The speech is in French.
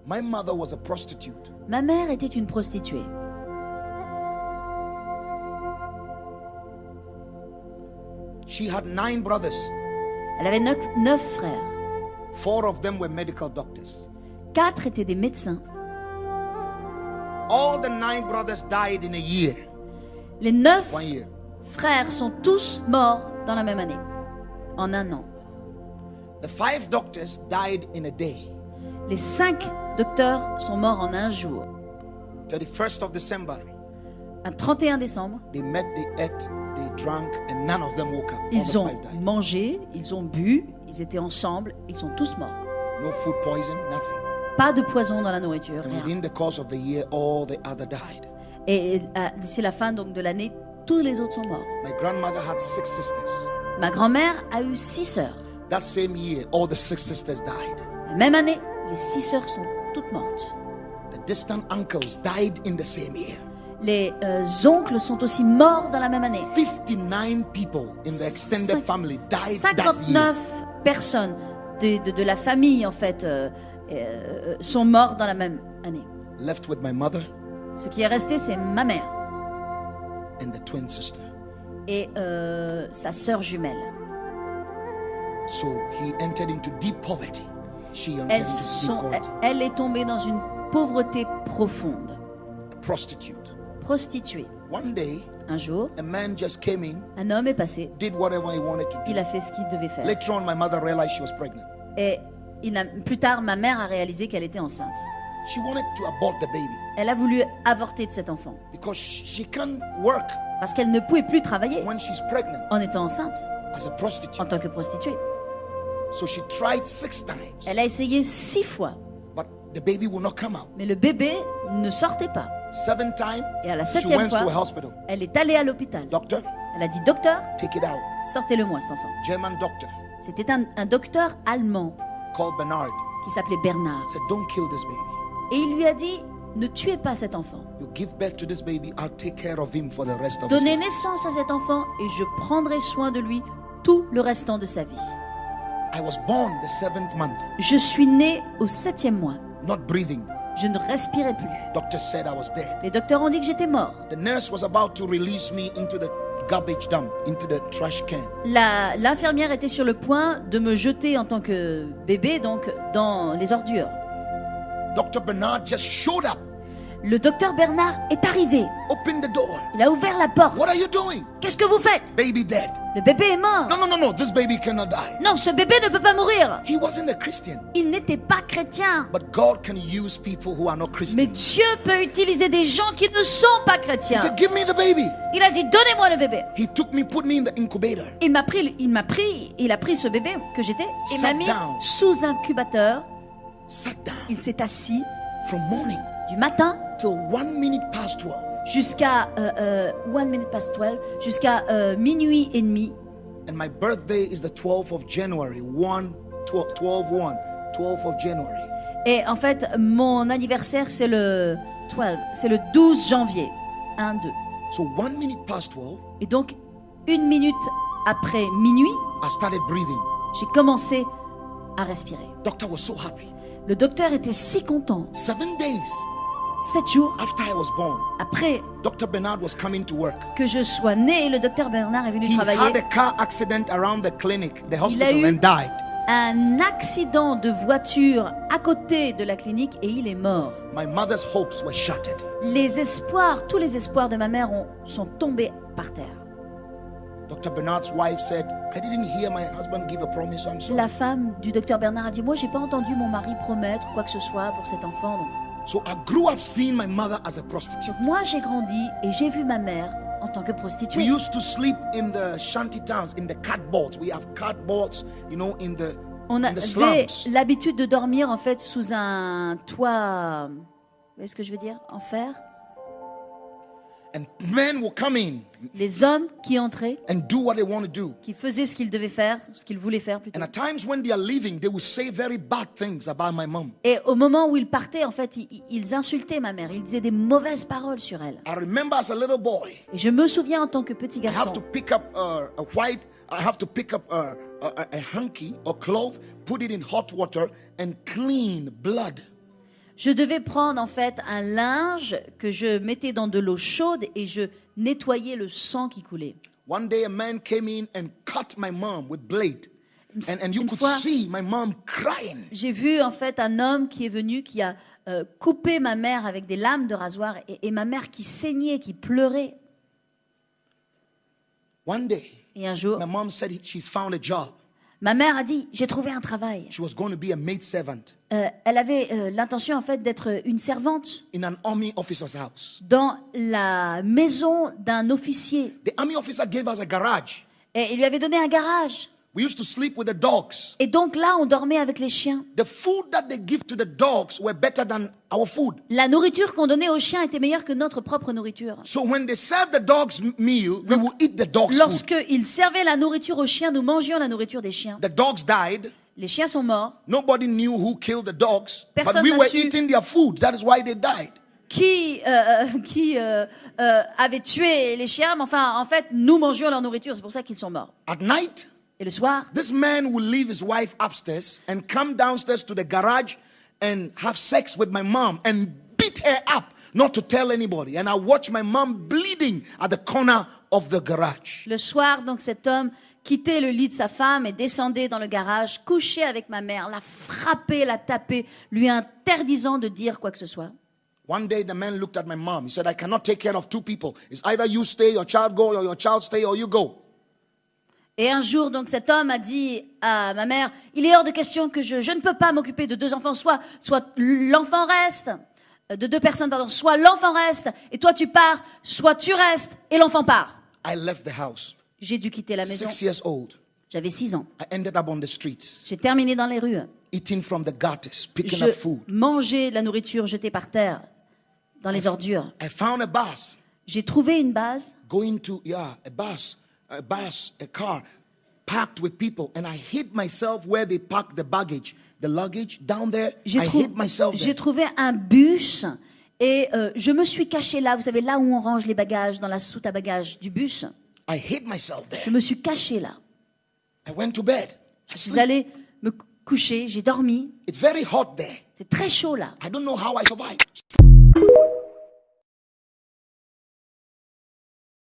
My mother was a prostitute. Ma mère était une prostituée. She had 9 brothers. Elle avait 9 frères. 4 of them were medical doctors. 4 étaient des médecins. All the 9 brothers died in a year. Les 9 1 year. frères sont tous morts dans la même année, en un an. The 5 doctors died in a day. Les 5 docteurs sont morts en un jour. 31st of December, Un 31 décembre, they met, they ate, they drank, and none of them woke up. All the ils ont 5 died. mangé, ils ont bu, ils étaient ensemble, ils sont tous morts. No food poison, nothing. Pas de poison dans la nourriture, And rien. within the course of the year, all the other died. Et d'ici la fin donc, de l'année, tous les autres sont morts. My grandmother had 6 sisters. Ma grand-mère a eu 6 sœurs. That same year, all the 6 sisters died. La même année, les 6 sœurs sont toutes mortes. The distant uncles died in the same year. Les oncles sont aussi morts dans la même année. 59 people in the extended family died that year. 59 personnes de la famille, en fait, sont morts dans la même année. Left with my mother Ce qui est resté, c'est ma mère and the twin sister. et sa sœur jumelle. So he entered into deep poverty. She entered into deep poverty. Elle est tombée dans une pauvreté profonde. A prostitute. Prostituée. One day, Un jour, a man just came in, un homme est passé. did whatever he wanted to do. Il a fait ce qu'il devait faire. Later on, my mother realized she was pregnant. Et plus tard, ma mère a réalisé qu'elle était enceinte. She wanted to abort the baby Elle a voulu avorter de cet enfant because she can't work parce qu'elle ne pouvait plus travailler when she's pregnant en étant enceinte as a prostitute. en tant que prostituée. So she tried 6 times, Elle a essayé 6 fois, but the baby will not come out. mais le bébé ne sortait pas. 7th time, Et à la she 7e went to a fois, hospital. elle est allée à l'hôpital. Doctor, Elle a dit, docteur, take it out. sortez-le-moi cet enfant. German doctor C'était un docteur allemand called Bernard qui s'appelait Bernard. said, don't kill this baby. Et il lui a dit, ne tuez pas cet enfant. You give birth to this baby, I'll take care of him for the rest of his Donnez life. naissance à cet enfant et je prendrai soin de lui tout le restant de sa vie. I was born the 7th month, Je suis née au 7e mois. not breathing. Je ne respirais plus. Doctor said I was dead. Les docteurs ont dit que j'étais mort. The nurse was about to release me into the garbage dump, into the trash can. L'infirmière était sur le point de me jeter en tant que bébé, donc dans les ordures. Dr. Bernard just showed up, Le docteur Bernard est arrivé. opened the door. Il a ouvert la porte. What are you doing? Qu'est-ce que vous faites? Baby dead. Le bébé est mort. No, this baby cannot die. Non, ce bébé ne peut pas mourir. He wasn't a Christian, Il n'était pas chrétien. but God can use people who are not Mais Christians. Dieu peut utiliser des gens qui ne sont pas He chrétiens. said, give me the baby. Il a dit, donnez-moi le bébé. He took me, put me in the incubator. Il a pris ce bébé que j'étais et m'a Sat mis down. sous incubateur. Sat down Il s'est assis from morning du matin till 1 minute past 12. jusqu'à 1 minute past 12, jusqu'à minuit et demi. And my birthday is the 12th of January, 12th of January. Et en fait, mon anniversaire, c'est le 12 janvier. 1, 2. So 1 minute past 12, Et donc, 1 minute après minuit, I started breathing. j'ai commencé à respirer. Doctor was so happy. Le docteur était si content. 7 days 7 jours after I was born, après Dr. Bernard was coming to work. que je sois née, le docteur Bernard est venu He travailler. had a car accident around the clinic, the Il a hospital, eu and died. un accident de voiture à côté de la clinique et il est mort. My mother's hopes were shattered. Les espoirs, tous les espoirs de ma mère sont tombés par terre. Dr. Bernard's wife said, I didn't hear my husband give a promise, so I'm sorry. La femme du docteur Bernard a dit, moi j'ai pas entendu mon mari promettre quoi que ce soit pour cet enfant. Donc, So I grew up seeing my mother as a prostitute. moi j'ai grandi et j'ai vu ma mère en tant que We prostituée. used to sleep in the shanty towns, in the cardboards. We have cardboards, in the On in the avait slums. l'habitude de dormir en fait sous un toit, vous voyez ce que je veux dire, en fer. And men will come in Les hommes qui entraient, and do what they want to do. qui faisaient ce qu'ils devaient faire, ce qu'ils voulaient faire plutôt. And at times when they are leaving, they will say very bad things about my mom. Et au moment où ils partaient, en fait, ils insultaient ma mère. Ils disaient des mauvaises paroles sur elle. I remember as a little boy, Et je me souviens en tant que petit I have garçon, to pick up a hanky or cloth, put it in hot water and clean blood. je devais prendre en fait un linge que je mettais dans de l'eau chaude et je nettoyais le sang qui coulait. One day a man came in and cut my mom with blade. And you Une could fois- see my mom crying. J'ai vu en fait un homme qui est venu, qui a coupé ma mère avec des lames de rasoir et ma mère qui saignait, qui pleurait. One day, Et un jour, my mom said she's found a job. ma mère a dit, j'ai trouvé un travail. She was going to be a maid servant Elle avait l'intention en fait d'être une servante in an army officer's house. dans la maison d'un officier. The army officer gave us a garage. Et il lui avait donné un garage. We used to sleep with the dogs. Et donc là, on dormait avec les chiens. The food that they give to the dogs were better than our food. La nourriture qu'on donnait aux chiens était meilleure que notre propre nourriture. So when they serve the dogs meal, we will eat the dogs' food. Lorsqu'ils servaient la nourriture aux chiens, nous mangions la nourriture des chiens. The dogs died. Les chiens sont morts. Nobody knew who killed the dogs, but Personne we n'a were su. eating their food. That is why they died. Qui avait tué les chiens, mais enfin, en fait, nous mangions leur nourriture. C'est pour ça qu'ils sont morts. At night, Et le soir, this man will leave his wife upstairs and come downstairs to the garage and have sex with my mom and beat her up, not to tell anybody. And I watch my mom bleeding at the corner of the garage. le soir, donc cet homme quittait le lit de sa femme et descendait dans le garage, couchait avec ma mère, la frappait, la tapait, lui interdisant de dire quoi que ce soit. One day, the man looked at my mom. He said, I cannot take care of two people. It's either you stay, your child go, or your child stay, or you go. Et un jour, donc, cet homme a dit à ma mère, il est hors de question que je ne peux pas m'occuper de deux enfants, soit l'enfant reste, de deux personnes, pardon, soit l'enfant reste, et toi tu pars, soit tu restes, et l'enfant part. I left the house. J'ai dû quitter la maison. 6 years old. J'avais 6 ans. I ended up on the streets, J'ai terminé dans les rues. eating from the gutters, picking Je up food. mangeais de la nourriture jetée par terre, dans les ordures. I found a bus, J'ai trouvé une base. going to, a car, packed with people. And I hid myself where they park the baggage, the luggage down there. J'ai I trou- hid myself j'ai there. trouvé un bus et je me suis cachée là. Vous savez, là où on range les bagages, dans la soute à bagages du bus. I hid myself Je there. me suis cachée là. I went to bed. I Je suis sleep. allée me coucher, j'ai dormi. It's very hot there. C'est très chaud là. I don't know how I survived.